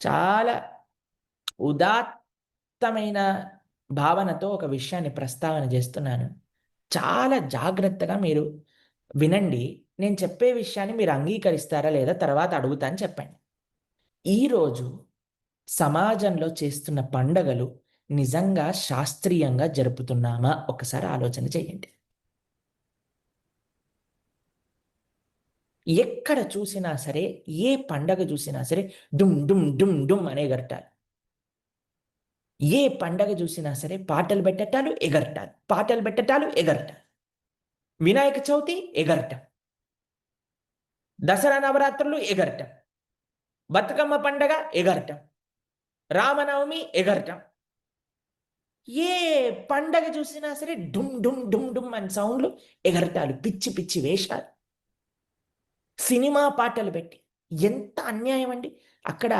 చాలా ఉదాత్తమైన భావనతో ఒక విషయాన్ని ప్రస్తావన చేస్తున్నాను. చాలా జాగ్రత్తగా మీరు వినండి. నేను చెప్పే విషయాన్ని మీరు అంగీకరిస్తారా లేదా తర్వాత అడుగుతా అని చెప్పండి. ఈరోజు సమాజంలో చేస్తున్న పండగలు నిజంగా శాస్త్రీయంగా జరుపుతున్నామా? ఒకసారి ఆలోచన చేయండి. ఎక్కడ చూసినా సరే, ఏ పండగ చూసినా సరే డుమ్ డుమ్ డుమ్ డుమ్ అనే ఎగరటాలు. ఏ పండగ చూసినా సరే పాటలు పెట్టటాలు, ఎగరటాలు, పాటలు పెట్టటాలు, ఎగరటాలు. వినాయక చవితి ఎగరటం, దసరా నవరాత్రులు ఎగరటం, బతుకమ్మ పండగ ఎగరటం, రామనవమి ఎగరటం. ఏ పండగ చూసినా సరే డుమ్ డుమ్ డుమ్ డుమ్ అని సౌండ్లు, ఎగరటాలు, పిచ్చి పిచ్చి వేషాలు, సినిమా పాటలు పెట్టి. ఎంత అన్యాయం అండి. అక్కడ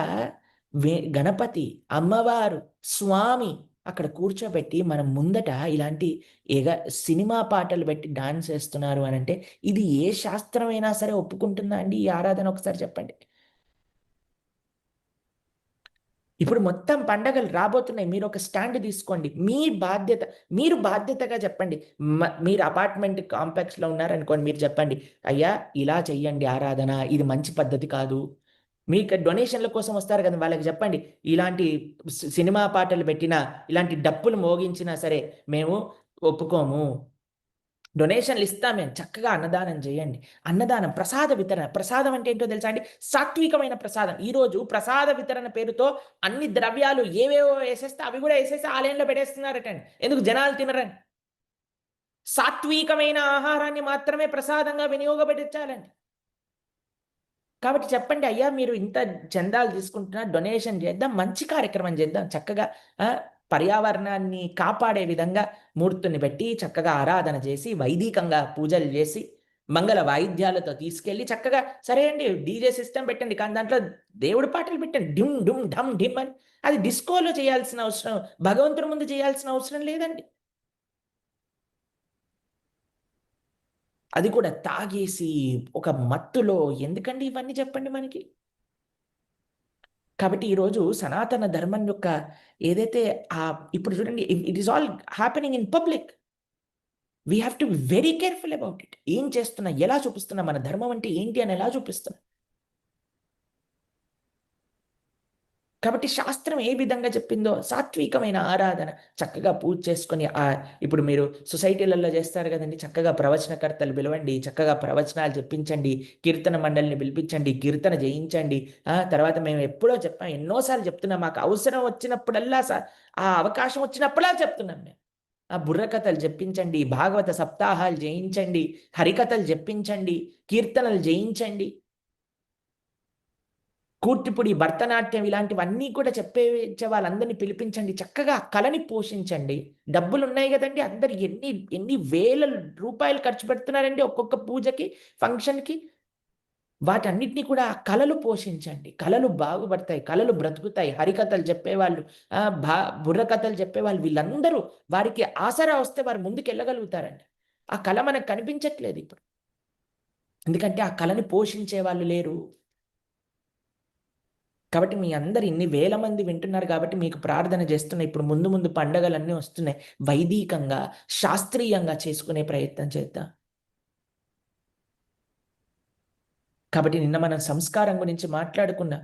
గణపతి, అమ్మవారు, స్వామి అక్కడ కూర్చోబెట్టి మనం ముందట ఇలాంటి ఎగ సినిమా పాటలు పెట్టి డాన్స్ చేస్తున్నారు అని అంటే ఇది ఏ శాస్త్రమైనా సరే ఒప్పుకుంటుందా అండి ఈ ఆరాధన? ఒకసారి చెప్పండి. ఇప్పుడు మొత్తం పండగలు రాబోతున్నాయి. మీరు ఒక స్టాండ్ తీసుకోండి. మీ బాధ్యత, మీరు బాధ్యతగా చెప్పండి. మీరు అపార్ట్మెంట్ కాంప్లెక్స్లో ఉన్నారనుకోండి, మీరు చెప్పండి, అయ్యా ఇలా చెయ్యండి ఆరాధన, ఇది మంచి పద్ధతి కాదు. మీకు డొనేషన్ల కోసం వస్తారు కదా, వాళ్ళకి చెప్పండి, ఇలాంటి సినిమా పాటలు పెట్టినా, ఇలాంటి డప్పులు మోగించినా సరే మేము ఒప్పుకోము. డొనేషన్లు ఇస్తాం మేము. చక్కగా అన్నదానం చేయండి. అన్నదానం, ప్రసాద వితరణ. ప్రసాదం అంటే ఏంటో తెలుసా అండి? సాత్వికమైన ప్రసాదం. ఈరోజు ప్రసాద వితరణ పేరుతో అన్ని ద్రవ్యాలు ఏవేవో వేసేస్తే అవి కూడా వేసేసి ఆలయంలో పెట్టేస్తున్నారటండి. ఎందుకు? జనాలు తినరని. సాత్వికమైన ఆహారాన్ని మాత్రమే ప్రసాదంగా వినియోగపెట్టించాలండి. కాబట్టి చెప్పండి, అయ్యా మీరు ఇంత చందాలు తీసుకుంటున్నారు, డొనేషన్ చేద్దాం, మంచి కార్యక్రమం చేద్దాం. చక్కగా పర్యావరణాన్ని కాపాడే విధంగా మూర్తుని పెట్టి చక్కగా ఆరాధన చేసి, వైదికంగా పూజలు చేసి, మంగళ వాయిద్యాలతో తీసుకెళ్ళి చక్కగా, సరే అండి డీజే సిస్టమ్ పెట్టండి, కానీ దాంట్లో దేవుడి పాటలు పెట్టండి. డిమ్ డుమ్ ఢమ్ ఢిమ్ అని. అది డిస్కోలో చేయాల్సిన అవసరం, భగవంతుడి ముందు చేయాల్సిన అవసరం లేదండి. అది కూడా తాగేసి ఒక మత్తులో ఎందుకండి ఇవన్నీ చెప్పండి మనకి? కాబట్టి ఈరోజు సనాతన ధర్మం యొక్క ఏదైతే ఇప్పుడు చూడండి, it is all happening in public. We have to be very careful about it. ఏం చేస్తున్నా, ఎలా చూపిస్తున్నా, మన ధర్మం అంటే ఏంటి అని ఎలా చూపిస్తున్నా. కాబట్టి శాస్త్రం ఏ విధంగా చెప్పిందో సాత్వికమైన ఆరాధన, చక్కగా పూజ చేసుకొని ఇప్పుడు మీరు సొసైటీలలో చేస్తారు కదండి, చక్కగా ప్రవచనకర్తలు పిలవండి, చక్కగా ప్రవచనాలు చెప్పించండి, కీర్తన మండలిని పిలిపించండి, కీర్తన చేయించండి. తర్వాత మేము ఎప్పుడో చెప్పాం, ఎన్నోసార్లు చెప్తున్నాం, మాకు అవసరం వచ్చినప్పుడల్లా ఆ అవకాశం వచ్చినప్పుడల్లా చెప్తున్నాం మేము. బుర్రకథలు చెప్పించండి, భాగవత సప్తాహాలు చేయించండి, హరికథలు చెప్పించండి, కీర్తనలు చేయించండి, కూచిపూడి, భరతనాట్యం ఇలాంటివన్నీ కూడా చెప్పే వాళ్ళందరినీ పిలిపించండి. చక్కగా కళని పోషించండి. డబ్బులున్నాయి గదండీ! అందరూ ఎన్ని ఎన్ని వేల రూపాయలు ఖర్చు పెడుతున్నారండి ఒక్కొక్క పూజకి, ఫంక్షన్‌కి. వాటన్నిటిని కూడా కళలు పోషించండి. కళలు బాగుపడతాయి. కళలు బ్రతుకుతాయి. హరికథలు చెప్పేవాళ్ళు, ఆహ్, భా బుర్రకథలు చెప్పేవాళ్ళు, వీళ్ళందరూ వారికి ఆసరా వస్తే వారు ముందుకెళ్ళగలుగుతారండి. ఆ కళ మనకు కనిపించట్లేదు ఇప్పుడు. ఎందుకంటే ఆ కళని పోషించే వాళ్ళు లేరు. కాబట్టి మీ అందరు ఇన్ని వేల మంది వింటున్నారు కాబట్టి మీకు ప్రార్థన చేస్తున్నా. ఇప్పుడు ముందు ముందు పండగలన్నీ వస్తున్నాయి. వైదికంగా, శాస్త్రీయంగా చేసుకునే ప్రయత్నం చేద్దాం. కాబట్టి నిన్న మనం సంస్కారం గురించి మాట్లాడుకున్నాం.